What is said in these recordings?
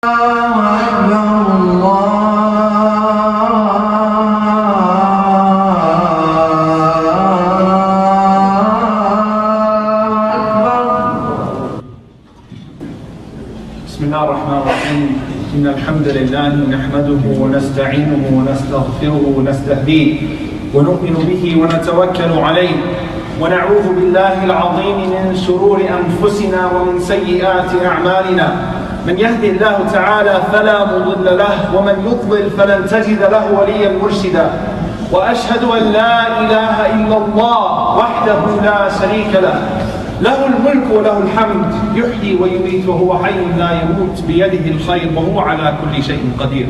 بسم الله الرحمن الرحيم. إن الحمد لله نحمده ونستعينه ونستغفره ونستهديه ونؤمن به ونتوكل عليه ونعوذ بالله العظيم من شرور أنفسنا ومن سيئات أعمالنا. من يهدي الله تعالى فلا مضل له ومن يضلل فلن تجد له وليا مرشدا. وأشهد أن لا إله إلا الله وحده لا شريك له، له الملك وله الحمد، يحيي ويميت وهو حي لا يموت، بيده الخير وهو على كل شيء قدير.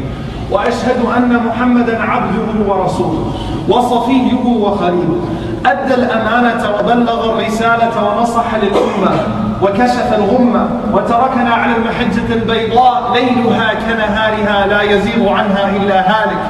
وأشهد أن محمدا عبده ورسوله وصفيه وخليله، أدى الأمانة وبلغ الرسالة ونصح للأمة وكشف الغمة وتركنا على المحجة البيضاء ليلها كنهارها لا يزيغ عنها إلا هالك،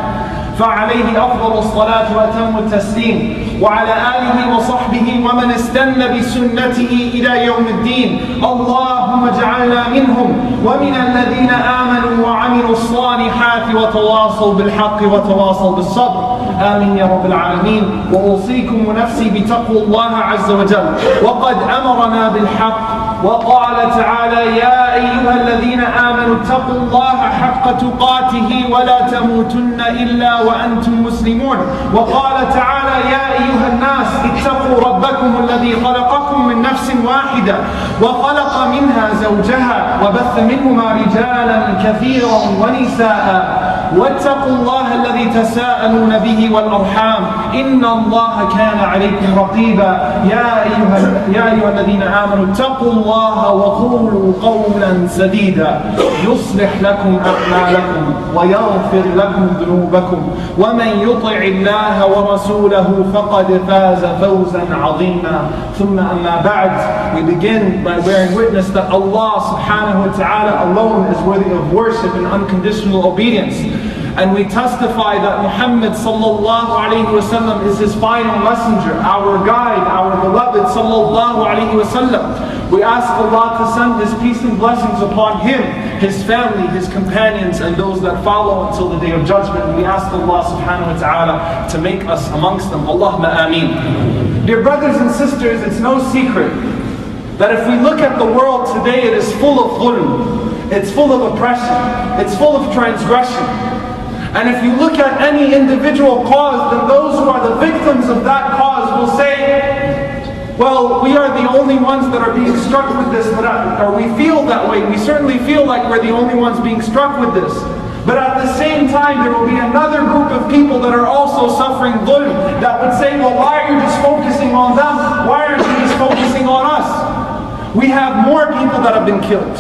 فعليه أفضل الصلاة وأتم التسليم، وعلى آله وصحبه ومن استنى بسنته إلى يوم الدين. اللهم اجعلنا منهم ومن الذين آمنوا وعملوا الصالحات وتواصوا بالحق وتواصوا بالصبر. آمين يا رب العالمين. وأوصيكم ونفسي بتقوى الله عز وجل. وقد أمرنا بالحق وقال تعالى: يا أيها الذين آمنوا اتقوا الله حق تقاته ولا تموتن إلا وأنتم مسلمون. وقال تعالى: يا أيها الناس اتقوا ربكم الذي خلقكم من نفس واحدة وخلق منها زوجها وبث منهما رجالا كثيرا ونساء واتقوا الله الذي تساءلون به والأرحام إن الله كان عليكم رقيبا. يا أيها الذين آمنوا اتقوا الله وقولوا قولا سديدا يصلح لكم أعمالكم ويغفر لكم ذنوبكم ومن يطع الله ورسوله فقد فاز فوزا عظيما. ثم أما بعد, we begin by bearing witness that Allah subhanahu wa ta'ala alone is worthy of worship and unconditional obedience. And we testify that Muhammad sallallahu alayhi wasallam is his final messenger, our guide, our beloved sallallahu alayhi wasallam. We ask Allah to send His peace and blessings upon him, his family, his companions, and those that follow until the day of judgment. We ask Allah subhanahu wa ta'ala to make us amongst them. Allahumma ameen. Dear brothers and sisters, it's no secret that if we look at the world today, it is full of dhulm, it's full of oppression, it's full of transgression. And if you look at any individual cause, then those who are the victims of that cause will say, well, we are the only ones that are being struck with this, or we feel that way. We certainly feel like we're the only ones being struck with this. But at the same time, there will be another group of people that are also suffering dhulm that would say, well, why are you just focusing on them? Why aren't you just focusing on us? We have more people that have been killed.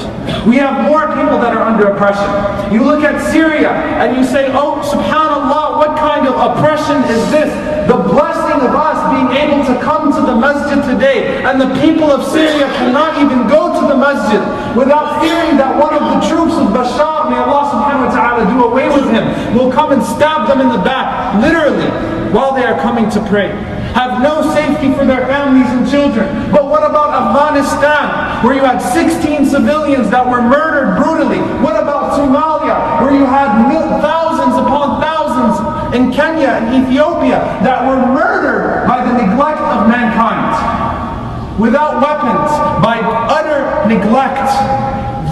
We have more people that are under oppression. You look at Syria and you say, oh, subhanallah, what kind of oppression is this? The blessing of us being able to come to the masjid today, and the people of Syria cannot even go to the masjid without fearing that one of the troops of Bashar, may Allah subhanahu wa ta'ala do away with him, will come and stab them in the back, literally, while they are coming to pray. Have no safety for their families and children. But what about Afghanistan, where you had 16 civilians that were murdered brutally? What about Somalia, where you had thousands upon thousands, in Kenya and Ethiopia, that were murdered by the neglect of mankind, without weapons, by utter neglect?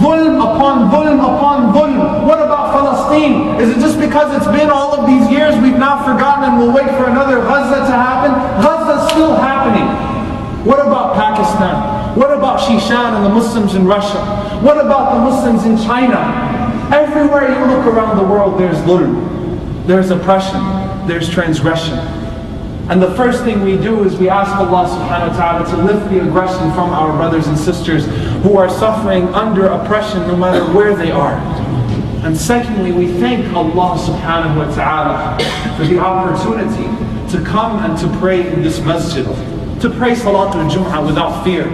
Dhulm upon dhulm upon dhulm. What about Palestine? Is it just because it's been all of these years we've now forgotten and we'll wait for another Gaza to happen? Gaza's still happening. What about Pakistan? What about Shishan and the Muslims in Russia? What about the Muslims in China? Everywhere you look around the world, there's dhulm, there's oppression, there's transgression. And the first thing we do is we ask Allah subhanahu wa ta'ala to lift the aggression from our brothers and sisters who are suffering under oppression no matter where they are. And secondly, we thank Allah subhanahu wa ta'ala for the opportunity to come and to pray in this masjid, to pray Salatul Jum'ah without fear.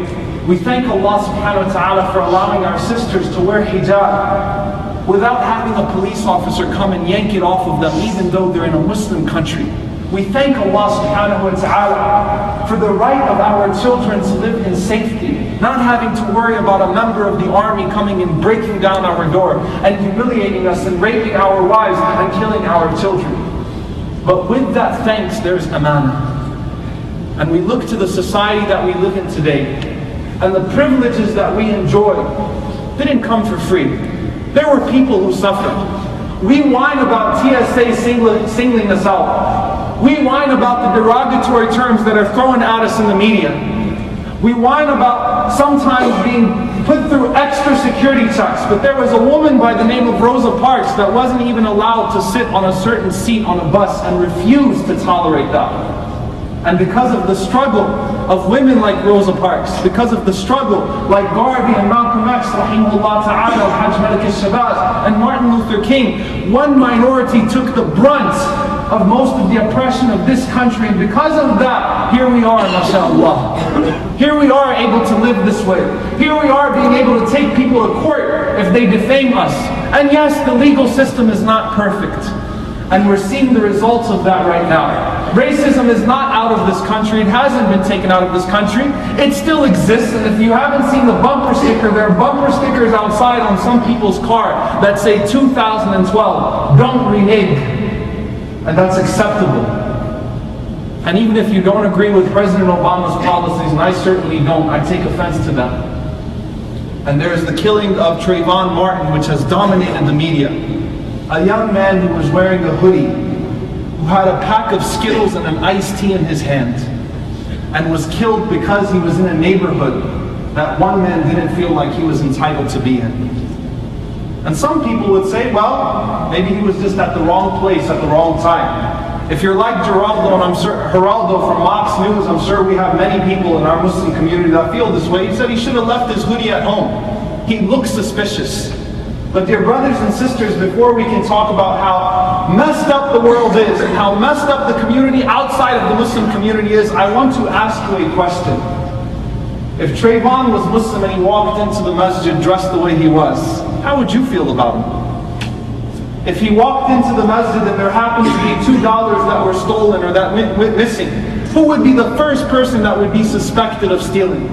We thank Allah subhanahu wa ta'ala for allowing our sisters to wear hijab without having a police officer come and yank it off of them, even though they're in a Muslim country. We thank Allah subhanahu wa ta'ala for the right of our children to live in safety, not having to worry about a member of the army coming and breaking down our door and humiliating us and raping our wives and killing our children. But with that thanks, there's amana. And we look to the society that we live in today, and the privileges that we enjoy didn't come for free. There were people who suffered. We whine about TSA singling us out. We whine about the derogatory terms that are thrown at us in the media. We whine about sometimes being put through extra security checks, but there was a woman by the name of Rosa Parks that wasn't even allowed to sit on a certain seat on a bus and refused to tolerate that. And because of the struggle of women like Rosa Parks, because of the struggle like Garvey and Malcolm X, rahimahullah ta'ala, Hajj Malik al-Shabazz, and Martin Luther King, one minority took the brunt of most of the oppression of this country. And because of that, here we are, mashallah. Here we are able to live this way. Here we are being able to take people to court if they defame us. And yes, the legal system is not perfect. And we're seeing the results of that right now. Racism is not out of this country. It hasn't been taken out of this country. It still exists. And if you haven't seen the bumper sticker, there are bumper stickers outside on some people's car that say 2012, don't renege. And that's acceptable. And even if you don't agree with President Obama's policies, and I certainly don't, I take offense to them. And there's the killing of Trayvon Martin, which has dominated the media. A young man who was wearing a hoodie, who had a pack of Skittles and an iced tea in his hand, and was killed because he was in a neighborhood that one man didn't feel like he was entitled to be in. And some people would say, well, maybe he was just at the wrong place at the wrong time. If you're like Geraldo, and I'm sure Geraldo from Mox News, I'm sure we have many people in our Muslim community that feel this way. He said he should have left his hoodie at home. He looks suspicious. But dear brothers and sisters, before we can talk about how messed up the world is and how messed up the community outside of the Muslim community is, I want to ask you a question. If Trayvon was Muslim and he walked into the masjid dressed the way he was, how would you feel about him? If he walked into the masjid and there happened to be $2 that were stolen or that went missing, who would be the first person that would be suspected of stealing?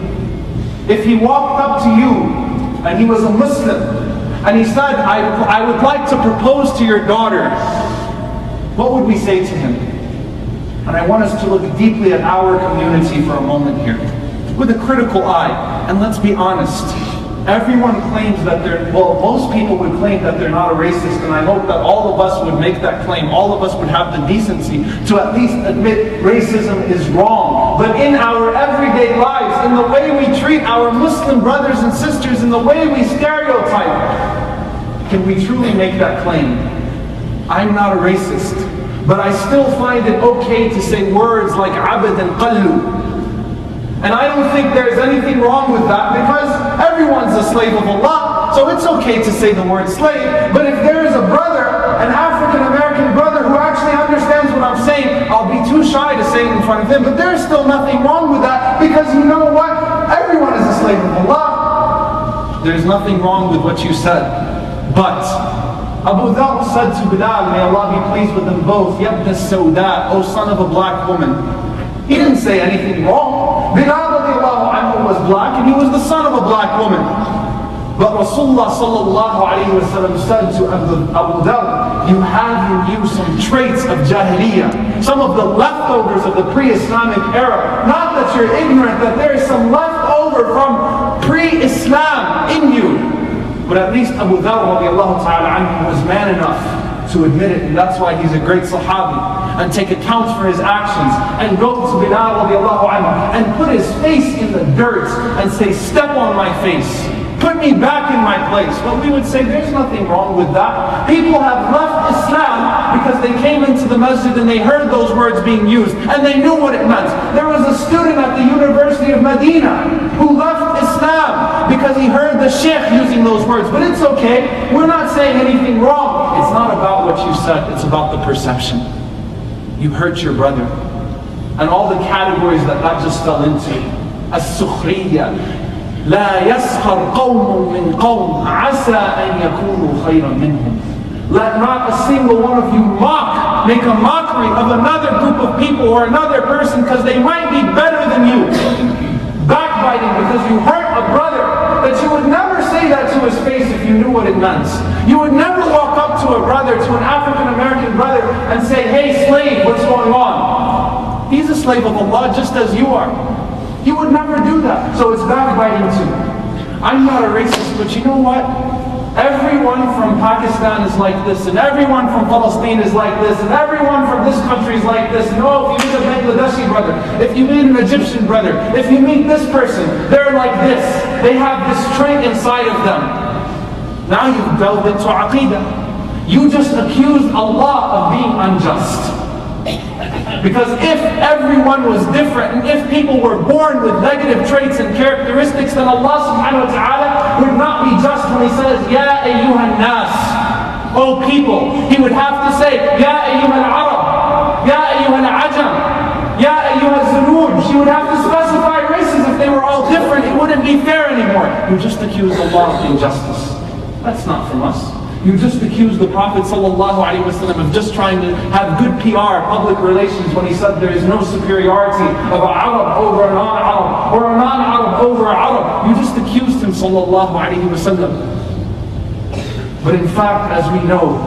If he walked up to you and he was a Muslim, and he said, I would like to propose to your daughter, what would we say to him? And I want us to look deeply at our community for a moment here, with a critical eye. And let's be honest, everyone claims that most people would claim that they're not a racist, and I hope that all of us would make that claim. All of us would have the decency to at least admit racism is wrong. But in our everyday lives, in the way we treat our Muslim brothers and sisters, in the way we stereotype, can we truly make that claim? I'm not a racist, but I still find it okay to say words like abad and qallu. And I don't think there's anything wrong with that, because everyone's a slave of Allah, so it's okay to say the word slave. But if there is a brother, an African-American brother who actually understands what I'm saying, I'll be too shy to say it in front of him. But there's still nothing wrong with that, because you know what? Everyone is a slave of Allah. There's nothing wrong with what you said. But Abu Dhar said to Bilal, may Allah be pleased with them both, Yabna Sauda, O son of a black woman. He didn't say anything wrong. Bilal radiallahu anhu was black, and he was the son of a black woman. But Rasulullah sallallahu alayhi wa sallam said to Abu Dhar, you have in you some traits of Jahiliyyah, some of the leftovers of the pre-Islamic era. Not that you're ignorant, that there is some leftover from pre-Islam in you. But at least Abu Dhar radiallahu ta'ala anhu was man enough to admit it, and that's why he's a great Sahabi, and take account for his actions, and go to Bilal radiallahu anhu and put his face in the dirt and say, step on my face, put me back in my place. Well, we would say there's nothing wrong with that. People have left Islam because they came into the masjid and they heard those words being used, and they knew what it meant. There was a student at the University of Medina who left Islam because he heard the sheikh using those words. But it's okay, we're not saying anything wrong. It's not about what you said, it's about the perception. You hurt your brother. And all the categories that just fell into. As-sukhriya. لا يسخر قوم من قوم عسى أن يكونوا خيرا منهم. Let not a single one of you make a mockery of another group of people or another person, because they might be better than you. Back backbiting because you hurt a brother, that you would never say that to his face if you knew what it meant. You would never walk up to a brother, to an African American brother, and say, hey slave, what's going on? He's a slave of Allah just as you are. You would never do that. So it's backbiting too. I'm not a racist, but you know what? Everyone from Pakistan is like this, and everyone from Palestine is like this, and everyone from this country is like this. No, if you meet a Bangladeshi brother, if you meet an Egyptian brother, if you meet this person, they're like this. They have this trait inside of them. Now you've delved into Aqidah. You just accused Allah of being unjust. Because if everyone was different, and if people were born with negative traits and characteristics, then Allah subhanahu wa ta'ala would not be just when He says, Ya ayyuhan nas, O people. He would have to say, Ya ayyuhan Arab, Ya ayyuhan Ajam, Ya ayyuhan Zunuj. He would have to specify races. If they were all different, it wouldn't be fair anymore. You just accused Allah of injustice. That's not from us. You just accused the Prophet ﷺ of just trying to have good PR, public relations, when he said there is no superiority of an Arab over a non-Arab, or a non-Arab over an Arab. You just accused him ﷺ. But in fact, as we know,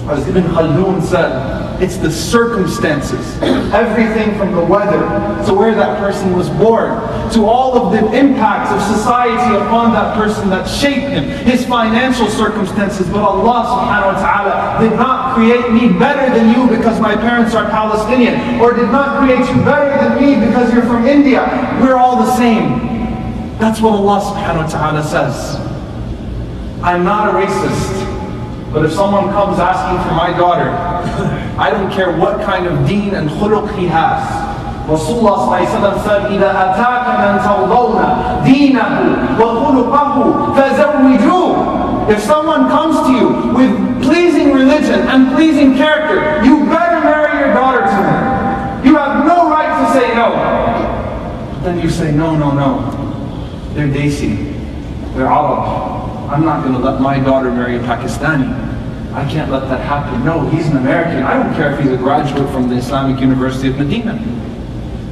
as Ibn Khaldun said, it's the circumstances, everything from the weather to where that person was born, to all of the impacts of society upon that person that shaped him, his financial circumstances. But Allah subhanahu wa ta'ala did not create me better than you because my parents are Palestinian, or did not create you better than me because you're from India. We're all the same. That's what Allah subhanahu wa ta'ala says. I'm not a racist. But if someone comes asking for my daughter, I don't care what kind of deen and khuluq he has. Rasulullah said, إِذَا أَتَاكَ مَنْ تَرْضَوْنَ دِينَهُ وَخُلُقَهُ فَزَوِّجُوهُ. If someone comes to you with pleasing religion and pleasing character, you better marry your daughter to him. You have no right to say no. But then you say, no. They're Desi. They're Arab. I'm not going to let my daughter marry a Pakistani. I can't let that happen. No, he's an American. I don't care if he's a graduate from the Islamic University of Medina.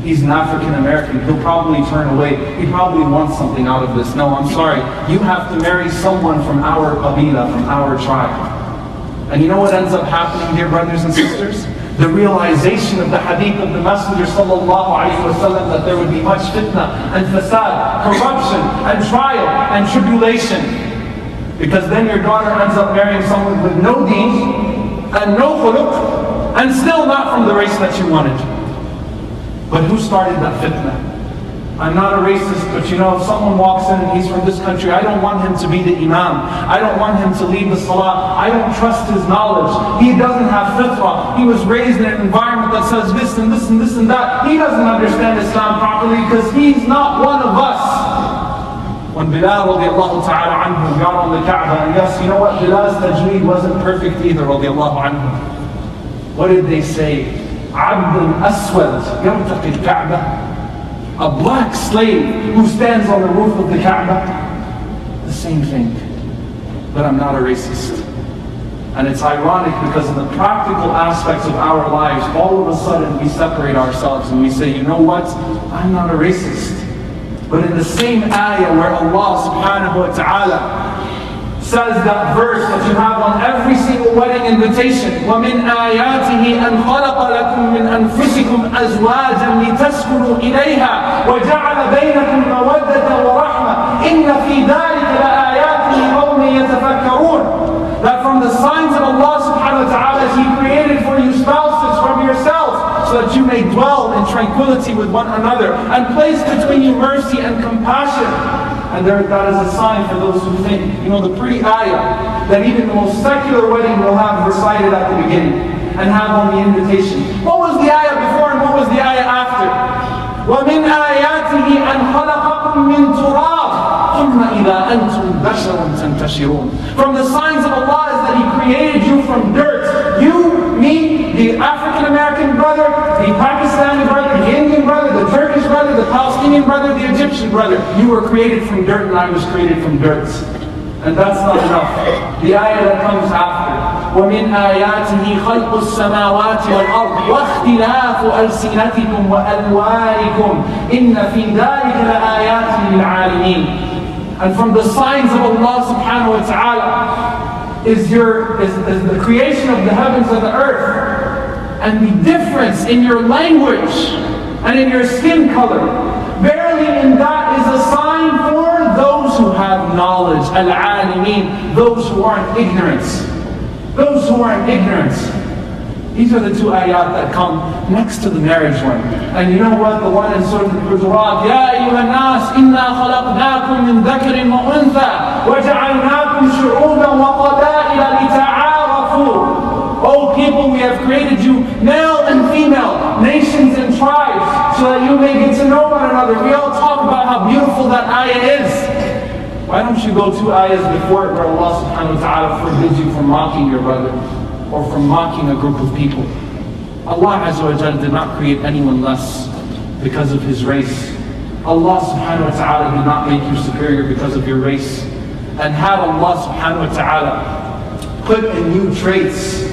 He's an African American. He'll probably turn away. He probably wants something out of this. No, I'm sorry. You have to marry someone from our qabila, from our tribe. And you know what ends up happening, dear brothers and sisters? The realization of the hadith of the Messenger ﷺ that there would be much fitna and fasad, corruption and trial and tribulation. Because then your daughter ends up marrying someone with no deen and no khuluq, and still not from the race that you wanted. But who started that fitna? I'm not a racist, but you know, if someone walks in and he's from this country, I don't want him to be the imam. I don't want him to lead the salah. I don't trust his knowledge. He doesn't have fitrah. He was raised in an environment that says this and this and this and that. He doesn't understand Islam properly because he's not one of us. When Bilal radiallahu ta'ala anhu got on the Kaaba, and yes, you know what, Bilal's tajweed wasn't perfect either, radiallahu anhu. What did they say? Abdul Aswad yartaqi al-Kaaba. A black slave who stands on the roof of the Kaaba. The same thing. But I'm not a racist. And it's ironic because in the practical aspects of our lives, all of a sudden we separate ourselves and we say, you know what, I'm not a racist. But in the same ayah where Allah subhanahu wa ta'ala says that verse that you have on every single wedding invitation, وَمِنْ آيَاتِهِ أَنْ خَلَقَ لَكُم مِّنْ أَنفُسِكُمْ أَزْوَاجًا لِتَسْكُنُوا إِلَيْهَا وَجَعَلَ بَيْنَكُمْ مَوَدَّةً وَرَحْمَةً إِنَّ فِي ذَلِكَ لَآيَاتٍ لِقَوْمٍ يَتَفَكَّرُونَ. That from the signs of Allah subhanahu wa ta'ala is He created for you spouses from yourselves, so that you may dwell in tranquility with one another, and place between you mercy and compassion. And that is a sign for those who think, you know, the pretty ayah that even the most secular wedding will have recited at the beginning and have on the invitation. What was the ayah before and what was the ayah after? وَمِنْ آيَاتِهِ أَنْ خَلَقَكُم مِّن تُرَابٍ ثُمَّ إِذَا أَنْتُمْ بَشَرٌ تَنْتَشِرُونَ. From the signs of Allah is that He created you from dirt. You, me, the African American brother, the Pakistani brother, the Indian brother, the Turkish brother, the Palestinian brother, the Egyptian brother. You were created from dirt and I was created from dirt. And that's not enough. The ayah that comes after, ومن آياته خلق السماوات والأرض واختلاف ألسنتكم وألوانكم إن في ذلك لآيات للعالمين. And from the signs of Allah subhanahu wa ta'ala is the creation of the heavens and the earth, and the difference in your language and in your skin color. Verily in that is a sign for those who have knowledge, al-alimeen, those who are in ignorance. Those who are in ignorance. These are the two ayat that come next to the marriage one. And you know what? The one in Surah Al-Hujurat, يَا أَيُّهَا النَّاسِ إِنَّا خَلَقْنَاكُم مِّن ذَكَرٍ وَأُنثَى وَجَعَلْنَاكُمْ شُعُوبًا وَقَبَائِلَ لِتَعَارَفُوا. O people, we have created you male and female, nations and tribes, so that you may get to know one another. We all talk about how beautiful that ayah is. Why don't you go 2 ayahs before it where Allah subhanahu wa ta'ala forbids you from mocking your brother, or from mocking a group of people? Allah Azza wa Jalla did not create anyone less because of his race. Allah subhanahu wa ta'ala did not make you superior because of your race. And had Allah subhanahu wa ta'ala put in you traits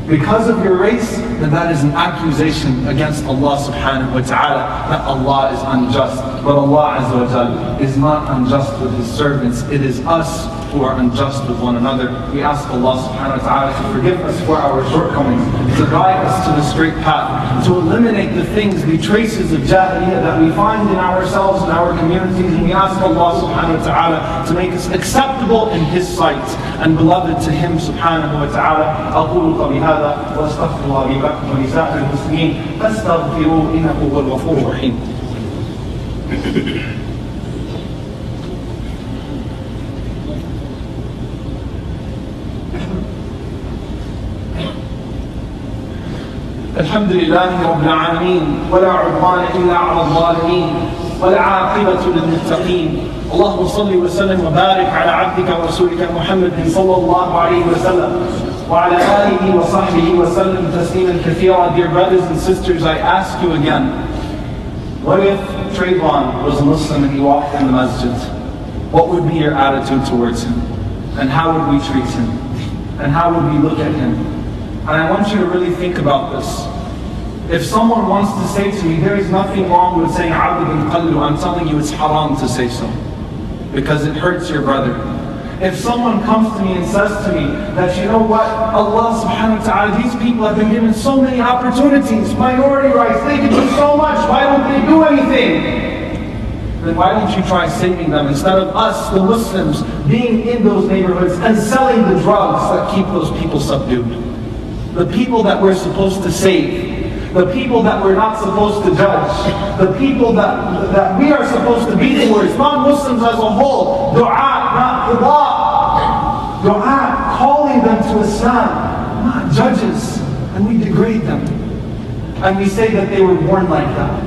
because of your race, then that is an accusation against Allah subhanahu wa ta'ala that Allah is unjust. But Allah Azza wa Jalla is not unjust with his servants. It is us who are unjust with one another. We ask Allah subhanahu wa ta'ala to forgive us for our shortcomings, to guide us to the straight path, to eliminate the things, the traces of jahiliyyah that we find in ourselves and our communities. And we ask Allah subhanahu wa ta'ala to make us acceptable in his sight and beloved to him subhanahu wa ta'ala. أقول قولي هذا وأستغفر الله لي ولكم ولسائر المسلمين فاستغفروه إنه هو الغفور الرحيم. الحمد لله رب العالمين ولا عدوان إلا على الظالمين والعاقبة للمتقين. اللهم صل وسلم وبارك على عبدك ورسولك محمد صلى الله عليه وسلم وعلى آله وصحبه وسلم تسليما كثيرا. Dear brothers and sisters, I ask you again, what if Trayvon was a Muslim and he walked in the masjid? What would be your attitude towards him? And how would we treat him? And how would we look at him? And I want you to really think about this. If someone wants to say to me, there is nothing wrong with saying Abd bin Qallu, I'm telling you it's haram to say so, because it hurts your brother. If someone comes to me and says to me that, you know what, Allah subhanahu wa ta'ala, these people have been given so many opportunities, minority rights, they can do so much, why don't they do anything? Then why don't you try saving them instead of us, the Muslims, being in those neighborhoods and selling the drugs that keep those people subdued? The people that we're supposed to save, the people that we're not supposed to judge, the people that we are supposed to be towards, non-Muslims as a whole, du'a, not qada, du'a, calling them to Islam, not judges, and we degrade them. And we say that they were born like that.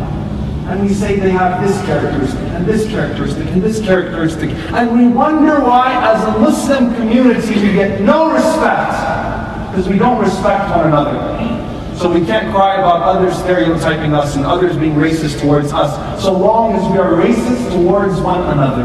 And we say they have this characteristic, and this characteristic, and this characteristic. And we wonder why, as a Muslim community, we get no respect. Because we don't respect one another. So we can't cry about others stereotyping us and others being racist towards us, so long as we are racist towards one another.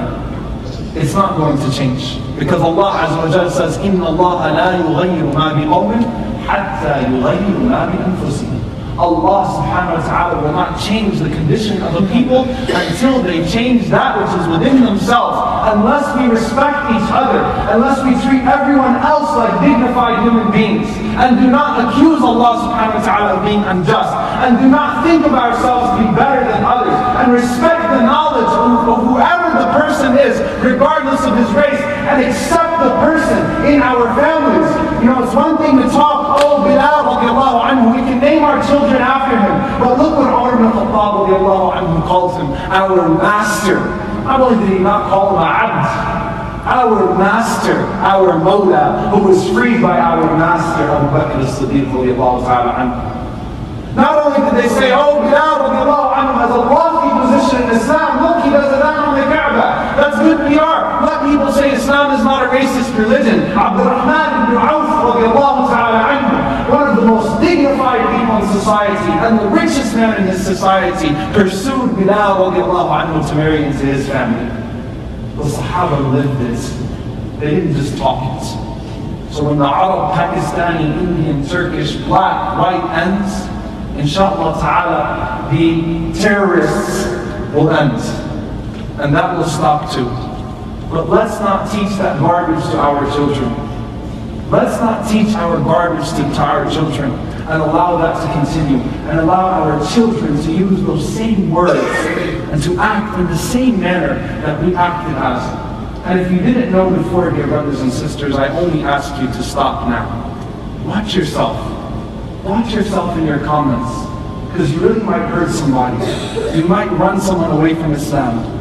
It's not going to change. Because Allah Azza wa Jalla says, إِنَّ اللَّهَ لَا يُغَيِّرُ مَا بِقَوْمٍ حَتَّى يُغَيِّرُ مَا بِأَنفُسِهِمْ. Allah subhanahu wa ta'ala will not change the condition of a people until they change that which is within themselves. Unless we respect each other, unless we treat everyone else like dignified human beings, and do not accuse Allah subhanahu wa ta'ala of being unjust, and do not think of ourselves to be better than others, and respect the knowledge of whoever the person is, regardless of his race, and accept the person in our families. You know, it's one thing to talk, oh, Bilal radiallahu anhu, we can name our children after him. But look what Omar ibn Khattab radiallahu anhu calls him, our master. Not only did he not call him Abd, our master, our Mawla, who was freed by our master, Abu Bakr as-Siddiq radiallahu ta'ala anhu. Not only did they say, oh, Bilal radiallahu anhu has a lofty position in Islam, look, he does it on the Kaaba. That's good PR. Let people say Islam is not a racist religion. Abdurrahman ibn Auf radiallahu ta'ala anhu, one of the most dignified people in society and the richest man in his society, pursued Bilal radiallahu anhu to marry into his family. The Sahaba lived it. They didn't just talk it. So when the Arab, Pakistani, Indian, Turkish, black, white ends, inshallah ta'ala, the terrorists will end. And that will stop too. But let's not teach that garbage to our children. Let's not teach our garbage to our children and allow that to continue. And allow our children to use those same words and to act in the same manner that we acted as. And if you didn't know before, dear brothers and sisters, I only ask you to stop now. Watch yourself. Watch yourself in your comments. Because you really might hurt somebody. You might run someone away from Islam.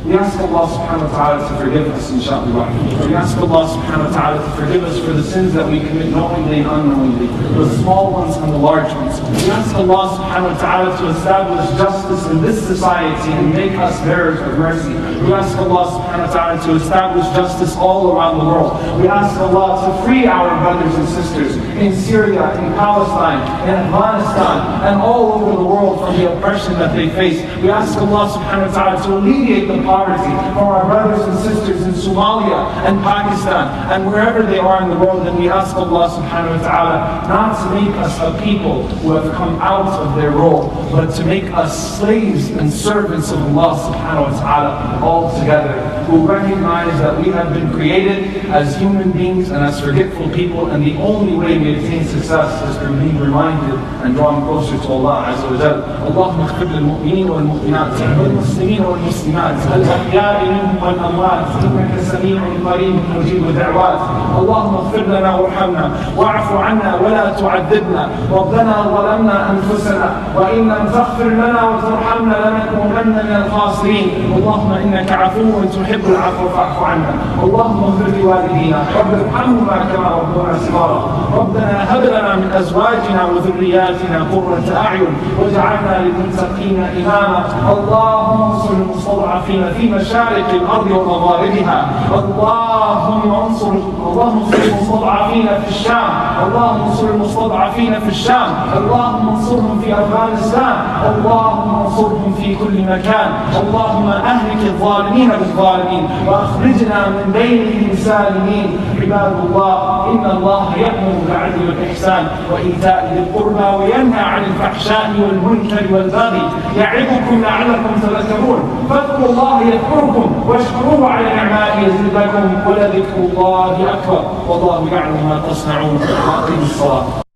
We ask Allah subhanahu wa ta'ala to forgive us, inshallah. We ask Allah subhanahu wa ta'ala to forgive us for the sins that we commit knowingly and unknowingly, the small ones and the large ones. We ask Allah subhanahu wa ta'ala to establish justice in this society and make us bearers of mercy. We ask Allah subhanahu wa ta'ala to establish justice all around the world. We ask Allah to free our brothers and sisters in Syria, in Palestine, in Afghanistan, and all over the world from the oppression that they face. We ask Allah subhanahu wa ta'ala to alleviate the poverty for our brothers and sisters in Somalia and Pakistan and wherever they are in the world. And we ask Allah subhanahu wa ta'ala not to make us a people who have come out of their role, but to make us slaves and servants of Allah subhanahu wa ta'ala all together, who recognize that we have been created as human beings and as forgetful people, and the only way we attain success is through being reminded and drawn closer to Allah Azza wa Jal. Allahumma ighfir lil mu'mineen wal mu'minat wal muslimin wal muslimat الأحياء منهم والأموات إنك سميع قريب مجيب دعوات. اللهم اغفر لنا وارحمنا واعف عنا ولا تعذبنا. ربنا ظلمنا أنفسنا وإن لم تغفر لنا وترحمنا لنكونن من الخاسرين. اللهم إنك عفو تحب العفو فاعف عنا. اللهم اغفر لوالدينا رب ارحمهما كما ربونا صغارا. ربنا هب لنا من أزواجنا وذرياتنا قرة أعين واجعلنا للمتقين إماما. اللهم انصر المستضعفين في مشارق الأرض ومغاربها. اللهم انصر المستضعفين في الشام. اللهم انصر المستضعفين في الشام. اللهم انصرهم في أفغانستان. اللهم انصرهم في كل مكان. اللهم أهلك الظالمين بالظالمين وأخرجنا من بينهم سالمين. عباد الله، إن الله يأمر بالعدل والإحسان وإيتاء ذي القربى وينهى عن الفحشاء والمنكر والبغي يعظكم لعلكم تذكرون. فاذكروا الله يذكركم واشكروه على نعمائه يزدكم ولذكر الله أكبر والله يعلم ما تصنعون. وأقيموا الصلاة.